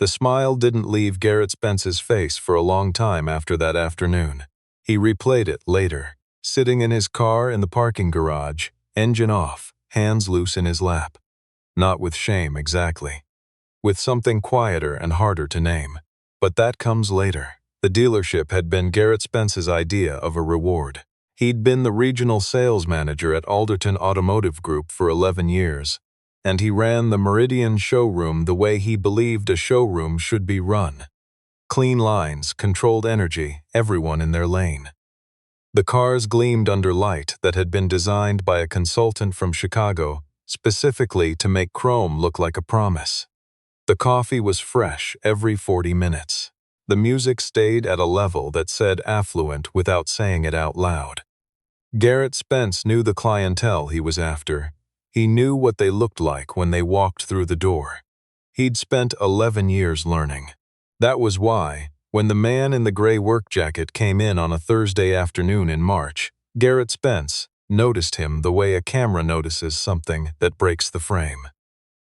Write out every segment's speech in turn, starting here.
The smile didn't leave Garrett Spence's face for a long time after that afternoon. He replayed it later, sitting in his car in the parking garage, engine off, hands loose in his lap. Not with shame exactly. With something quieter and harder to name. But that comes later. The dealership had been Garrett Spence's idea of a reward. He'd been the regional sales manager at Alderton Automotive Group for 11 years, and he ran the Meridian showroom the way he believed a showroom should be run. Clean lines, controlled energy, everyone in their lane. The cars gleamed under light that had been designed by a consultant from Chicago, specifically to make chrome look like a promise. The coffee was fresh every 40 minutes. The music stayed at a level that said affluent without saying it out loud. Garrett Spence knew the clientele he was after. He knew what they looked like when they walked through the door. He'd spent 11 years learning. That was why, when the man in the gray work jacket came in on a Thursday afternoon in March, Garrett Spence noticed him the way a camera notices something that breaks the frame.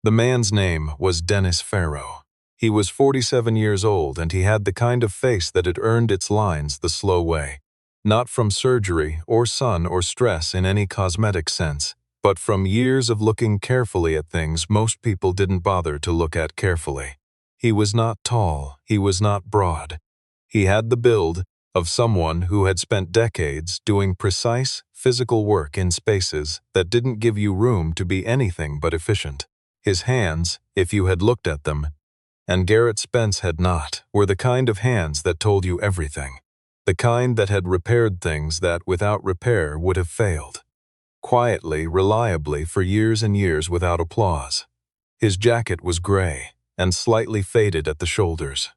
The man's name was Dennis Farrow. He was 47 years old, and he had the kind of face that had earned its lines the slow way. Not from surgery or sun or stress in any cosmetic sense, but from years of looking carefully at things most people didn't bother to look at carefully. He was not tall, he was not broad. He had the build of someone who had spent decades doing precise, physical work in spaces that didn't give you room to be anything but efficient. His hands, if you had looked at them, and Garrett Spence had not, were the kind of hands that told you everything. The kind that had repaired things that, without repair, would have failed. Quietly, reliably, for years and years without applause. His jacket was gray and slightly faded at the shoulders.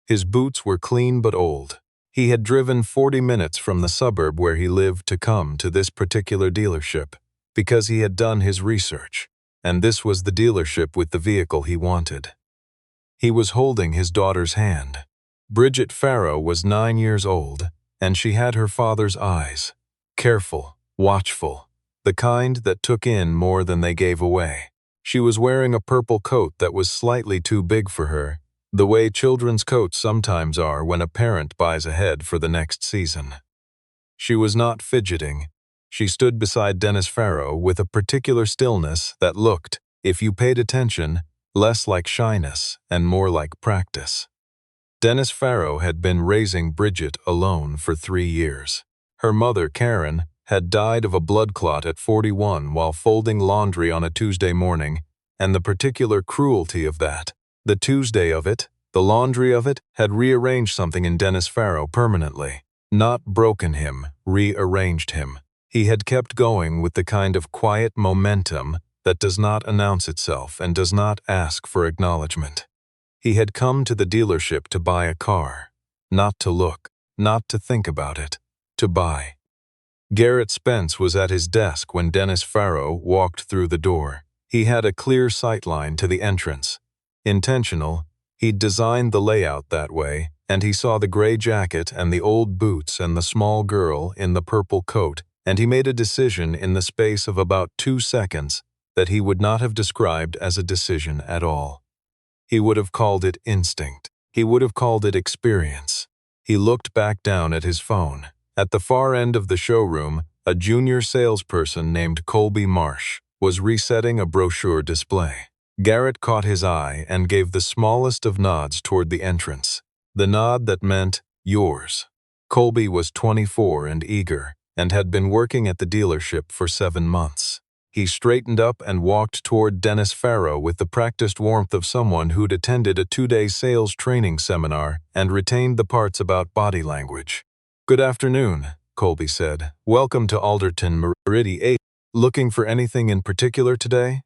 His boots were clean but old. He had driven 40 minutes from the suburb where he lived to come to this particular dealership because he had done his research, and this was the dealership with the vehicle he wanted. He was holding his daughter's hand. Bridget Farrow was 9 years old, and she had her father's eyes. Careful, watchful, the kind that took in more than they gave away. She was wearing a purple coat that was slightly too big for her, the way children's coats sometimes are when a parent buys ahead for the next season. She was not fidgeting. She stood beside Dennis Farrow with a particular stillness that looked, if you paid attention, less like shyness and more like practice. Dennis Farrow had been raising Bridget alone for 3 years. Her mother, Karen, had died of a blood clot at 41 while folding laundry on a Tuesday morning, and the particular cruelty of that, the Tuesday of it, the laundry of it, had rearranged something in Dennis Farrow permanently. Not broken him, rearranged him. He had kept going with the kind of quiet momentum that does not announce itself and does not ask for acknowledgement. He had come to the dealership to buy a car, not to look, not to think about it, to buy. Garrett Spence was at his desk when Dennis Farrow walked through the door. He had a clear sightline to the entrance. Intentional, he'd designed the layout that way, and he saw the gray jacket and the old boots and the small girl in the purple coat, and he made a decision in the space of about 2 seconds that he would not have described as a decision at all. He would have called it instinct. He would have called it experience. He looked back down at his phone. At the far end of the showroom, a junior salesperson named Colby Marsh was resetting a brochure display. Garrett caught his eye and gave the smallest of nods toward the entrance, the nod that meant, yours. Colby was 24 and eager, and had been working at the dealership for 7 months. He straightened up and walked toward Dennis Farrow with the practiced warmth of someone who'd attended a 2-day sales training seminar and retained the parts about body language. "Good afternoon," Colby said. "Welcome to Alderton Meridian. Looking for anything in particular today?"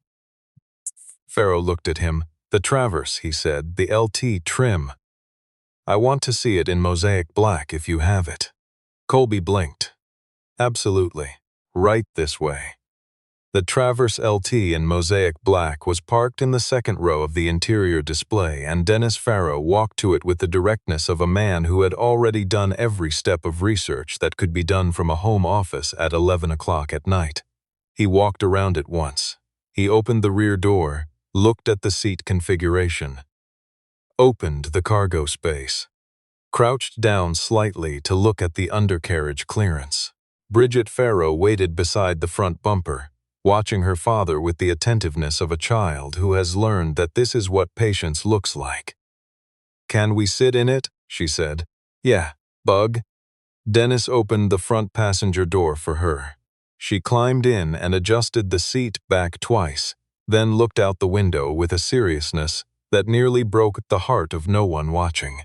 Farrow looked at him. "The Traverse," he said, "the LT trim. I want to see it in mosaic black if you have it." Colby blinked. "Absolutely. Right this way." The Traverse LT in mosaic black was parked in the second row of the interior display, and Dennis Farrow walked to it with the directness of a man who had already done every step of research that could be done from a home office at 11 o'clock at night. He walked around it once. He opened the rear door, looked at the seat configuration. opened the cargo space, crouched down slightly to look at the undercarriage clearance. Bridget Farrow waited beside the front bumper, watching her father with the attentiveness of a child who has learned that this is what patience looks like. "Can we sit in it?" she said. "Yeah, Bug." Dennis opened the front passenger door for her. She climbed in and adjusted the seat back twice, then looked out the window with a seriousness that nearly broke the heart of no one watching.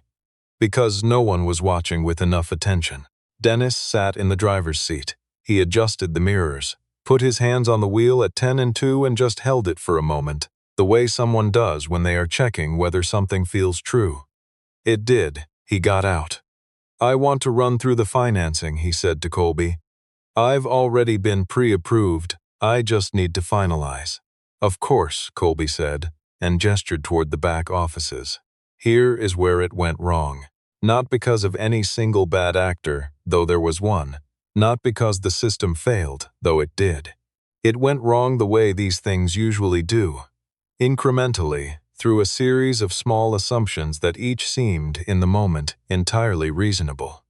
Because no one was watching with enough attention. Dennis sat in the driver's seat. He adjusted the mirrors, put his hands on the wheel at 10 and 2 and just held it for a moment, the way someone does when they are checking whether something feels true. It did. He got out. "I want to run through the financing," he said to Colby. "I've already been pre-approved. I just need to finalize." "Of course," Colby said, and gestured toward the back offices. Here is where it went wrong. Not because of any single bad actor, though there was one. Not because the system failed, though it did. It went wrong the way these things usually do. Incrementally, through a series of small assumptions that each seemed, in the moment, entirely reasonable.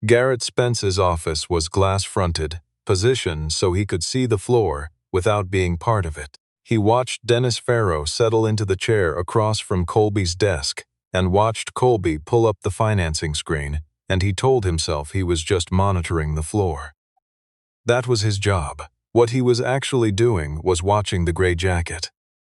Garrett Spence's office was glass-fronted, positioned so he could see the floor without being part of it. He watched Dennis Farrow settle into the chair across from Colby's desk and watched Colby pull up the financing screen, and he told himself he was just monitoring the floor. That was his job. What he was actually doing was watching the gray jacket.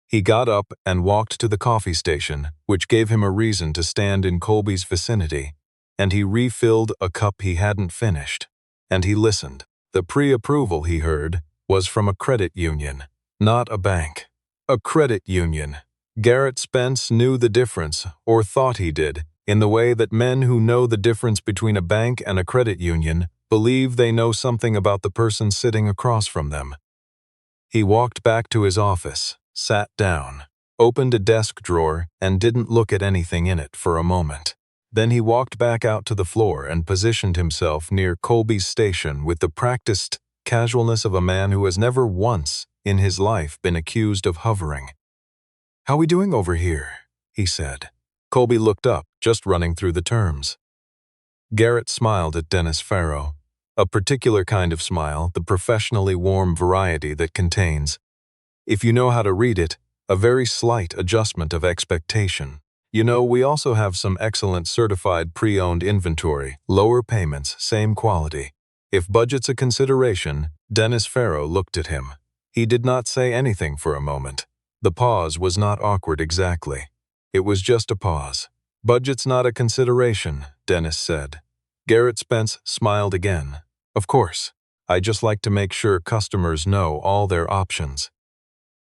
He got up and walked to the coffee station, which gave him a reason to stand in Colby's vicinity, and he refilled a cup he hadn't finished. And he listened. The pre-approval he heard was from a credit union, not a bank. A credit union. Garrett Spence knew the difference, or thought he did, in the way that men who know the difference between a bank and a credit union believe they know something about the person sitting across from them. He walked back to his office, sat down, opened a desk drawer, and didn't look at anything in it for a moment. Then he walked back out to the floor and positioned himself near Colby's station with the practiced casualness of a man who has never once in his life been accused of hovering. "How we doing over here?" he said. Colby looked up, just running through the terms. Garrett smiled at Dennis Farrow. A particular kind of smile, the professionally warm variety that contains, if you know how to read it, a very slight adjustment of expectation. "You know, we also have some excellent certified pre-owned inventory, lower payments, same quality. If budget's a consideration," Dennis Farrow looked at him. He did not say anything for a moment. The pause was not awkward exactly. It was just a pause. "Budget's not a consideration," Dennis said. Garrett Spence smiled again. "Of course. I just like to make sure customers know all their options."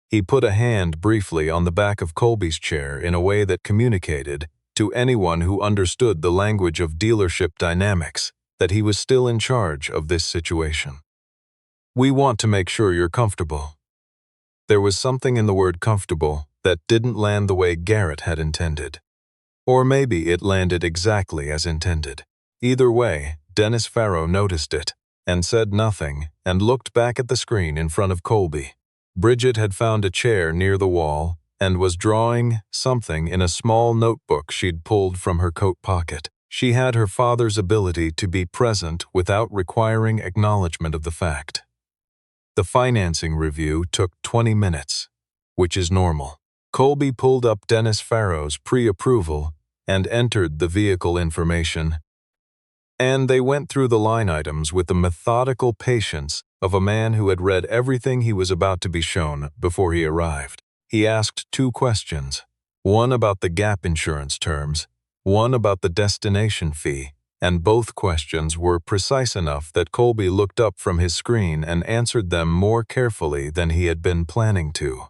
He put a hand briefly on the back of Colby's chair in a way that communicated, to anyone who understood the language of dealership dynamics, that he was still in charge of this situation. "We want to make sure you're comfortable." There was something in the word comfortable that didn't land the way Garrett had intended. Or maybe it landed exactly as intended. Either way, Dennis Farrow noticed it, and said nothing, and looked back at the screen in front of Colby. Bridget had found a chair near the wall, and was drawing something in a small notebook she'd pulled from her coat pocket. She had her father's ability to be present without requiring acknowledgement of the fact. The financing review took 20 minutes, which is normal. Colby pulled up Dennis Farrow's pre-approval and entered the vehicle information. And they went through the line items with the methodical patience of a man who had read everything he was about to be shown before he arrived. He asked 2 questions, one about the gap insurance terms, one about the destination fee, and both questions were precise enough that Colby looked up from his screen and answered them more carefully than he had been planning to.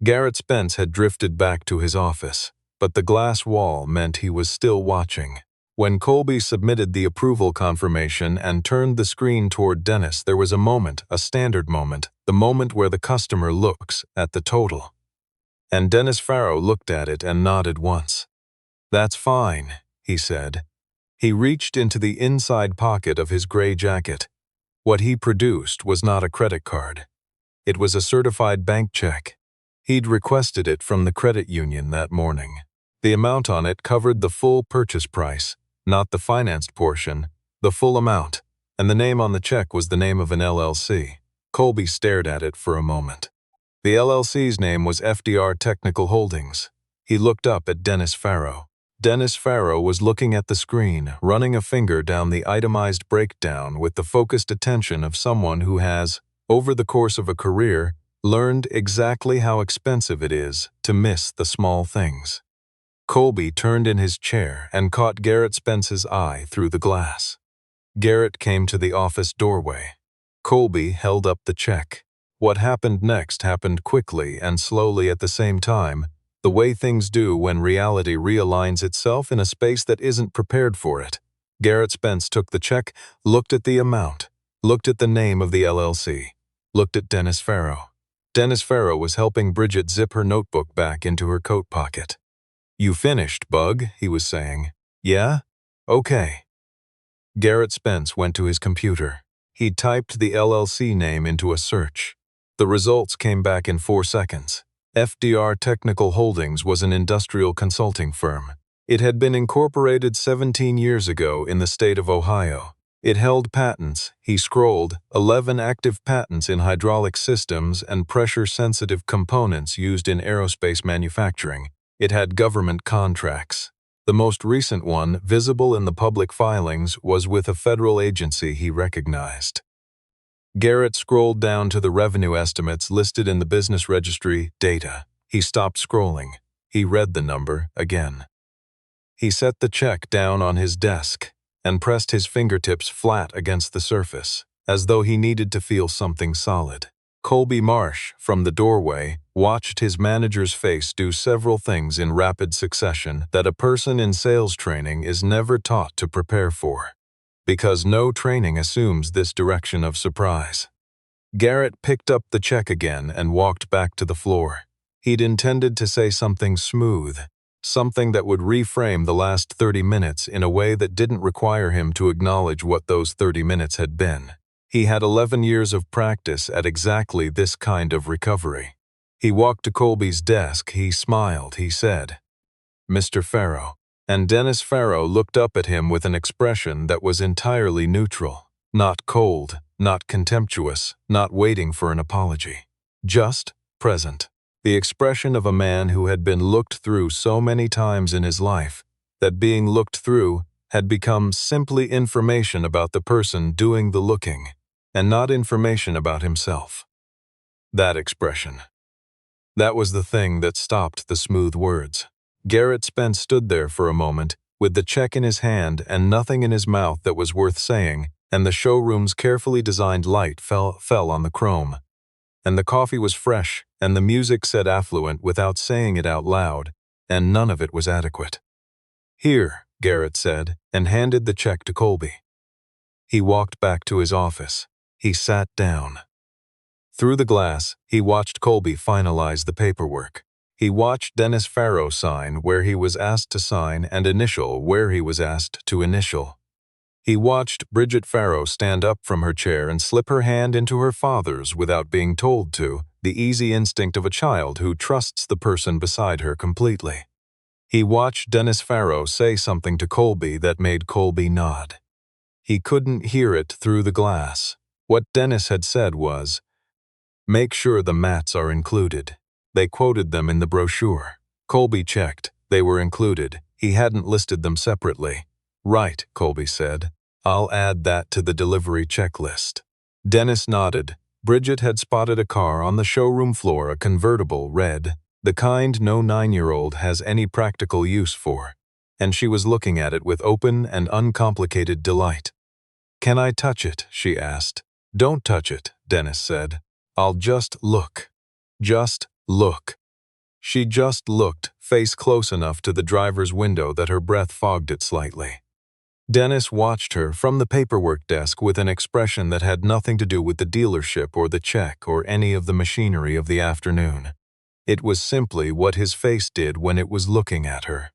Garrett Spence had drifted back to his office, but the glass wall meant he was still watching. When Colby submitted the approval confirmation and turned the screen toward Dennis, there was a moment, a standard moment, the moment where the customer looks at the total. And Dennis Farrow looked at it and nodded once. "That's fine," he said. He reached into the inside pocket of his gray jacket. What he produced was not a credit card. It was a certified bank check. He'd requested it from the credit union that morning. The amount on it covered the full purchase price, not the financed portion, the full amount, and the name on the check was the name of an LLC. Colby stared at it for a moment. The LLC's name was FDR Technical Holdings. He looked up at Dennis Farrow. Dennis Farrow was looking at the screen, running a finger down the itemized breakdown with the focused attention of someone who has, over the course of a career, learned exactly how expensive it is to miss the small things. Colby turned in his chair and caught Garrett Spence's eye through the glass. Garrett came to the office doorway. Colby held up the check. What happened next happened quickly and slowly at the same time, the way things do when reality realigns itself in a space that isn't prepared for it. Garrett Spence took the check, looked at the amount, looked at the name of the LLC, looked at Dennis Farrow. Dennis Farrow was helping Bridget zip her notebook back into her coat pocket. "You finished, Bug," he was saying. "Yeah? Okay." Garrett Spence went to his computer. He typed the LLC name into a search. The results came back in 4 seconds. FDR Technical Holdings was an industrial consulting firm. It had been incorporated 17 years ago in the state of Ohio. It held patents, he scrolled, 11 active patents in hydraulic systems and pressure-sensitive components used in aerospace manufacturing. It had government contracts. The most recent one, visible in the public filings, was with a federal agency he recognized. Garrett scrolled down to the revenue estimates listed in the business registry data. He stopped scrolling. He read the number again. He set the check down on his desk and pressed his fingertips flat against the surface, as though he needed to feel something solid. Colby Marsh, from the doorway, watched his manager's face do several things in rapid succession that a person in sales training is never taught to prepare for, because no training assumes this direction of surprise. Garrett picked up the check again and walked back to the floor. He'd intended to say something smooth, something that would reframe the last 30 minutes in a way that didn't require him to acknowledge what those 30 minutes had been. He had 11 years of practice at exactly this kind of recovery. He walked to Colby's desk, he smiled, he said, "Mr. Farrow." And Dennis Farrow looked up at him with an expression that was entirely neutral, not cold, not contemptuous, not waiting for an apology. Just present. The expression of a man who had been looked through so many times in his life that being looked through had become simply information about the person doing the looking, and not information about himself. That expression. That was the thing that stopped the smooth words. Garrett Spence stood there for a moment, with the check in his hand and nothing in his mouth that was worth saying, and the showroom's carefully designed light fell on the chrome. And the coffee was fresh, and the music said affluent without saying it out loud, and none of it was adequate. "Here," Garrett said, and handed the check to Colby. He walked back to his office. He sat down. Through the glass, he watched Colby finalize the paperwork. He watched Dennis Farrow sign where he was asked to sign and initial where he was asked to initial. He watched Bridget Farrow stand up from her chair and slip her hand into her father's without being told to, the easy instinct of a child who trusts the person beside her completely. He watched Dennis Farrow say something to Colby that made Colby nod. He couldn't hear it through the glass. What Dennis had said was, "Make sure the mats are included." They quoted them in the brochure. Colby checked. They were included. He hadn't listed them separately. "Right," Colby said. "I'll add that to the delivery checklist." Dennis nodded. Bridget had spotted a car on the showroom floor, a convertible, red, the kind no 9-year-old has any practical use for, and she was looking at it with open and uncomplicated delight. "Can I touch it?" she asked. "Don't touch it," Dennis said. "I'll just look. Just look." She just looked, face close enough to the driver's window that her breath fogged it slightly. Dennis watched her from the paperwork desk with an expression that had nothing to do with the dealership or the check or any of the machinery of the afternoon. It was simply what his face did when it was looking at her.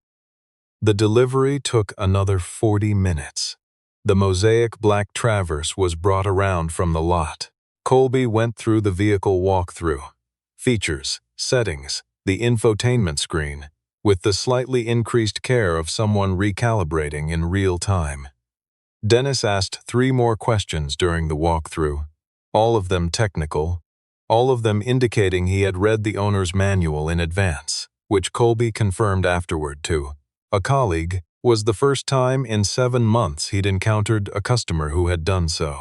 The delivery took another 40 minutes. The mosaic black Traverse was brought around from the lot. Colby went through the vehicle walkthrough. Features, settings, the infotainment screen, with the slightly increased care of someone recalibrating in real time. Dennis asked 3 more questions during the walkthrough, all of them technical, all of them indicating he had read the owner's manual in advance, which Colby confirmed afterward to a colleague was the first time in 7 months he'd encountered a customer who had done so.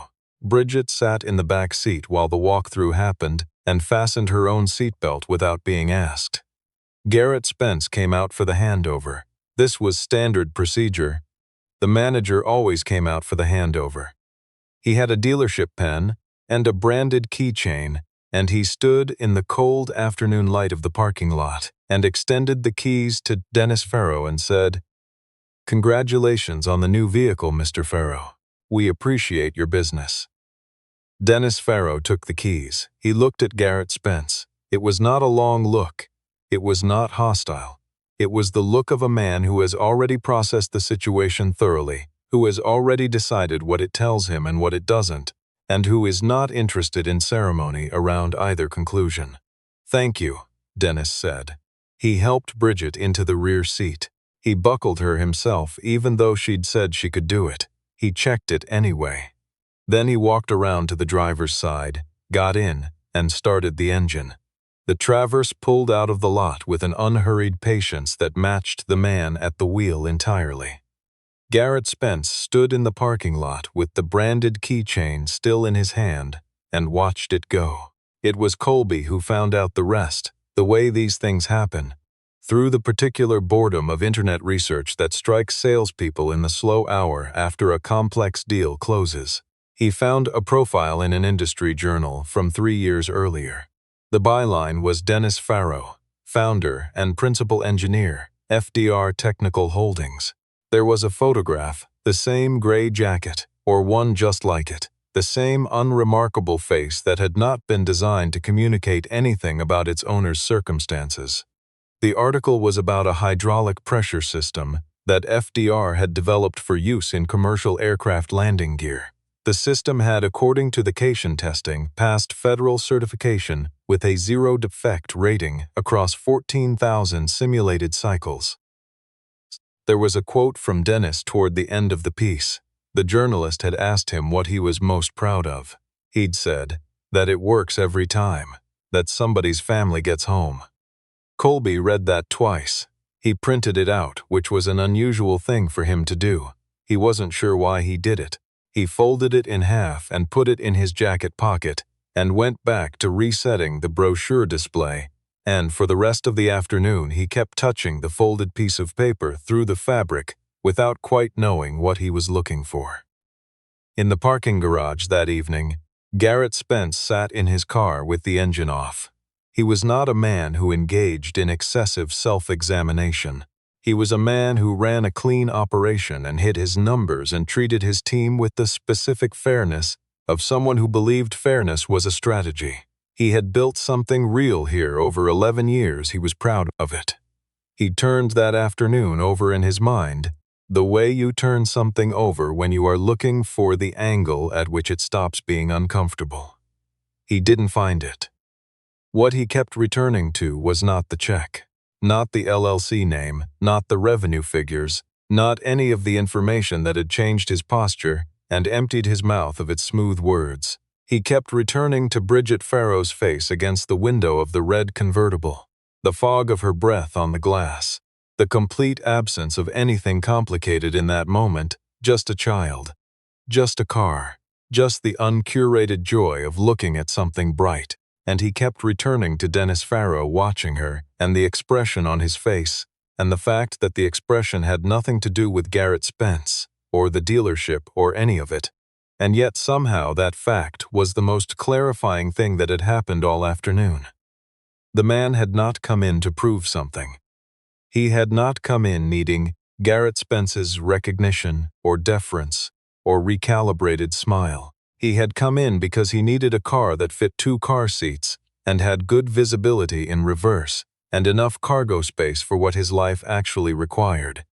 Bridget sat in the back seat while the walkthrough happened and fastened her own seatbelt without being asked. Garrett Spence came out for the handover. This was standard procedure. The manager always came out for the handover. He had a dealership pen and a branded keychain, and he stood in the cold afternoon light of the parking lot and extended the keys to Dennis Farrow and said, "Congratulations on the new vehicle, Mr. Farrow. We appreciate your business." Dennis Farrow took the keys. He looked at Garrett Spence. It was not a long look. It was not hostile. It was the look of a man who has already processed the situation thoroughly, who has already decided what it tells him and what it doesn't, and who is not interested in ceremony around either conclusion. "Thank you," Dennis said. He helped Bridget into the rear seat. He buckled her himself even though she'd said she could do it. He checked it anyway. Then he walked around to the driver's side, got in, and started the engine. The Traverse pulled out of the lot with an unhurried patience that matched the man at the wheel entirely. Garrett Spence stood in the parking lot with the branded keychain still in his hand and watched it go. It was Colby who found out the rest, the way these things happen, through the particular boredom of internet research that strikes salespeople in the slow hour after a complex deal closes. He found a profile in an industry journal from 3 years earlier. The byline was Dennis Farrow, founder and principal engineer, FDR Technical Holdings. There was a photograph, the same gray jacket, or one just like it, the same unremarkable face that had not been designed to communicate anything about its owner's circumstances. The article was about a hydraulic pressure system that FDR had developed for use in commercial aircraft landing gear. The system had, according to the Cation testing, passed federal certification with a zero-defect rating across 14,000 simulated cycles. There was a quote from Dennis toward the end of the piece. The journalist had asked him what he was most proud of. He'd said, that it works every time, that somebody's family gets home. Colby read that twice. He printed it out, which was an unusual thing for him to do. He wasn't sure why he did it. He folded it in half and put it in his jacket pocket and went back to resetting the brochure display, and for the rest of the afternoon he kept touching the folded piece of paper through the fabric without quite knowing what he was looking for. In the parking garage that evening, Garrett Spence sat in his car with the engine off. He was not a man who engaged in excessive self-examination. He was a man who ran a clean operation and hit his numbers and treated his team with the specific fairness of someone who believed fairness was a strategy. He had built something real here over 11 years. He was proud of it. He turned that afternoon over in his mind, the way you turn something over when you are looking for the angle at which it stops being uncomfortable. He didn't find it. What he kept returning to was not the check, not the LLC name, not the revenue figures, not any of the information that had changed his posture and emptied his mouth of its smooth words. He kept returning to Bridget Farrow's face against the window of the red convertible, the fog of her breath on the glass, the complete absence of anything complicated in that moment, just a child, just a car, just the uncurated joy of looking at something bright. And he kept returning to Dennis Farrow watching her, and the expression on his face, and the fact that the expression had nothing to do with Garrett Spence, or the dealership, or any of it. And yet somehow that fact was the most clarifying thing that had happened all afternoon. The man had not come in to prove something. He had not come in needing Garrett Spence's recognition, or deference, or recalibrated smile. He had come in because he needed a car that fit 2 car seats and had good visibility in reverse and enough cargo space for what his life actually required.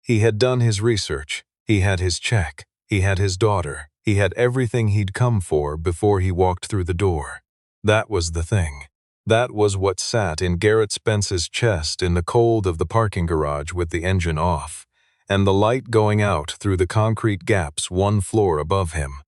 He had done his research. He had his check. He had his daughter. He had everything he'd come for before he walked through the door. That was the thing. That was what sat in Garrett Spence's chest in the cold of the parking garage with the engine off, and the light going out through the concrete gaps 1 floor above him.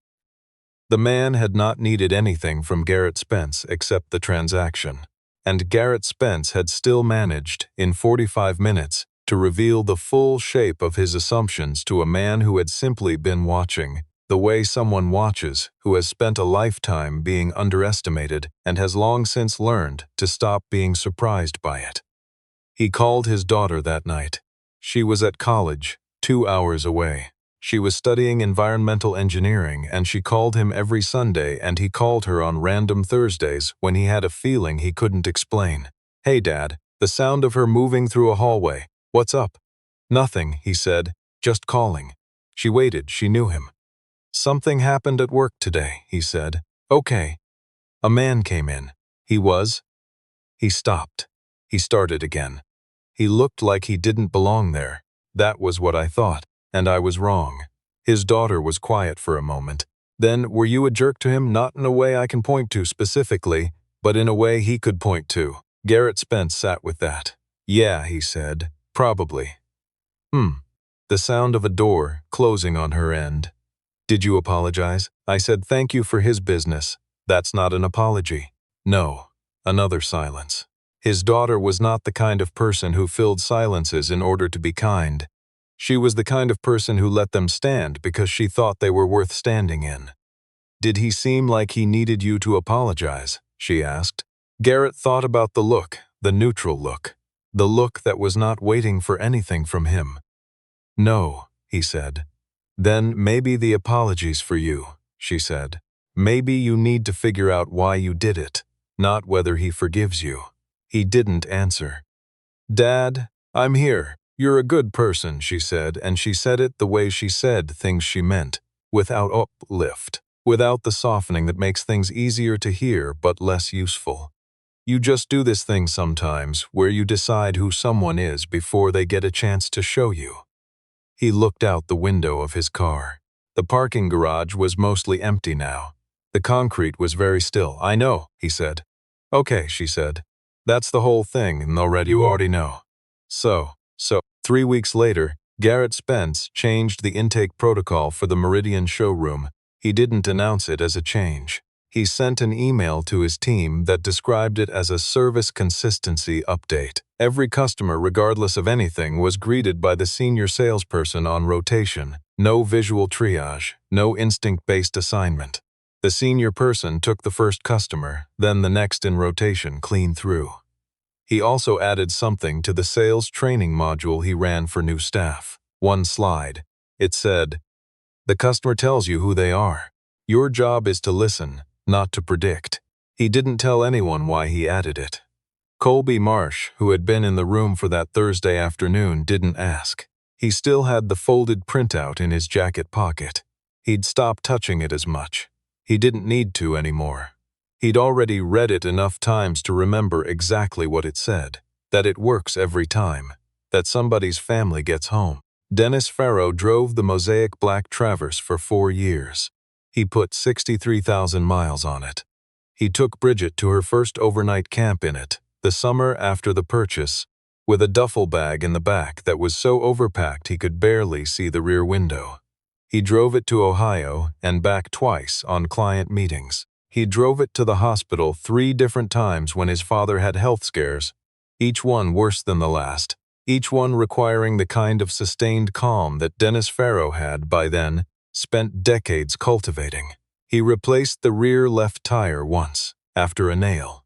The man had not needed anything from Garrett Spence except the transaction, and Garrett Spence had still managed, in 45 minutes, to reveal the full shape of his assumptions to a man who had simply been watching, the way someone watches who has spent a lifetime being underestimated and has long since learned to stop being surprised by it. He called his daughter that night. She was at college, 2 hours away. She was studying environmental engineering, and she called him every Sunday, and he called her on random Thursdays when he had a feeling he couldn't explain. "Hey, Dad," the sound of her moving through a hallway. "What's up?" "Nothing," he said, "just calling." She waited, she knew him. "Something happened at work today," he said. "Okay." A man came in. He stopped. He started again. He looked like he didn't belong there. That was what I thought, and I was wrong. His daughter was quiet for a moment. "Then, were you a jerk to him? Not in a way I can point to specifically, but in a way he could point to." Garrett Spence sat with that. "Yeah," he said, "probably." The sound of a door closing on her end. "Did you apologize?" I said, "Thank you for his business." "That's not an apology." "No." Another silence. His daughter was not the kind of person who filled silences in order to be kind. She was the kind of person who let them stand because she thought they were worth standing in. "Did he seem like he needed you to apologize?" she asked. Garrett thought about the look, the neutral look, the look that was not waiting for anything from him. "No," he said. "Then maybe the apology's for you," she said. "Maybe you need to figure out why you did it, not whether he forgives you." He didn't answer. "Dad, I'm here. You're a good person," she said, and she said it the way she said things she meant, without uplift, without the softening that makes things easier to hear but less useful. "You just do this thing sometimes where you decide who someone is before they get a chance to show you." He looked out the window of his car. The parking garage was mostly empty now. The concrete was very still. "I know," he said. "Okay," she said. "That's the whole thing, and you already know." So, 3 weeks later, Garrett Spence changed the intake protocol for the Meridian showroom. He didn't announce it as a change. He sent an email to his team that described it as a service consistency update. Every customer, regardless of anything, was greeted by the senior salesperson on rotation. No visual triage, no instinct-based assignment. The senior person took the first customer, then the next in rotation clean through. He also added something to the sales training module he ran for new staff. One slide. It said, "The customer tells you who they are. Your job is to listen, not to predict." He didn't tell anyone why he added it. Colby Marsh, who had been in the room for that Thursday afternoon, didn't ask. He still had the folded printout in his jacket pocket. He'd stopped touching it as much. He didn't need to anymore. He'd already read it enough times to remember exactly what it said, that it works every time, that somebody's family gets home. Dennis Farrow drove the mosaic black Traverse for 4 years. He put 63,000 miles on it. He took Bridget to her first overnight camp in it, the summer after the purchase, with a duffel bag in the back that was so overpacked he could barely see the rear window. He drove it to Ohio and back twice on client meetings. He drove it to the hospital 3 different times when his father had health scares, each one worse than the last, each one requiring the kind of sustained calm that Dennis Farrow had, by then, spent decades cultivating. He replaced the rear left tire once, after a nail.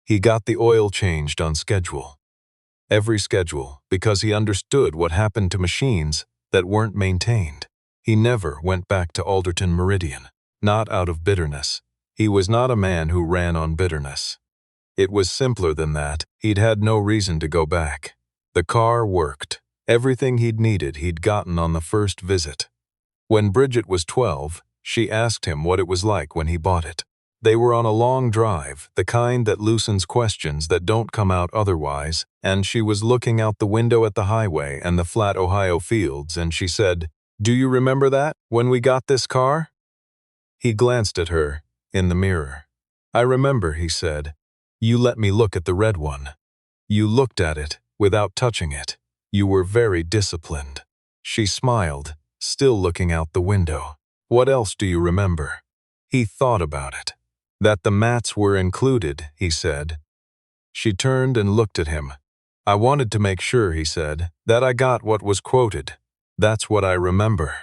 He got the oil changed on schedule. Every schedule, because he understood what happened to machines that weren't maintained. He never went back to Alderton Meridian, not out of bitterness. He was not a man who ran on bitterness. It was simpler than that. He'd had no reason to go back. The car worked. Everything he'd needed he'd gotten on the first visit. When Bridget was 12, she asked him what it was like when he bought it. They were on a long drive, the kind that loosens questions that don't come out otherwise, and she was looking out the window at the highway and the flat Ohio fields, and she said, "Do you remember that, when we got this car?" He glanced at her, in the mirror. "I remember," he said. You let me look at the red one. You looked at it without touching it. You were very disciplined." She smiled, still looking out the window. "What else do you remember?" He thought about it. "That the mats were included," he said. She turned and looked at him. "I wanted to make sure," he said, "that I got what was quoted. That's what I remember."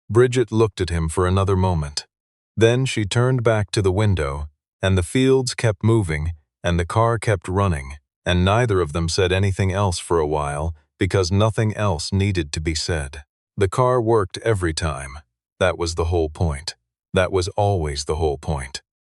Bridget looked at him for another moment. Then she turned back to the window, and the fields kept moving, and the car kept running, and neither of them said anything else for a while because nothing else needed to be said. The car worked every time. That was the whole point. That was always the whole point.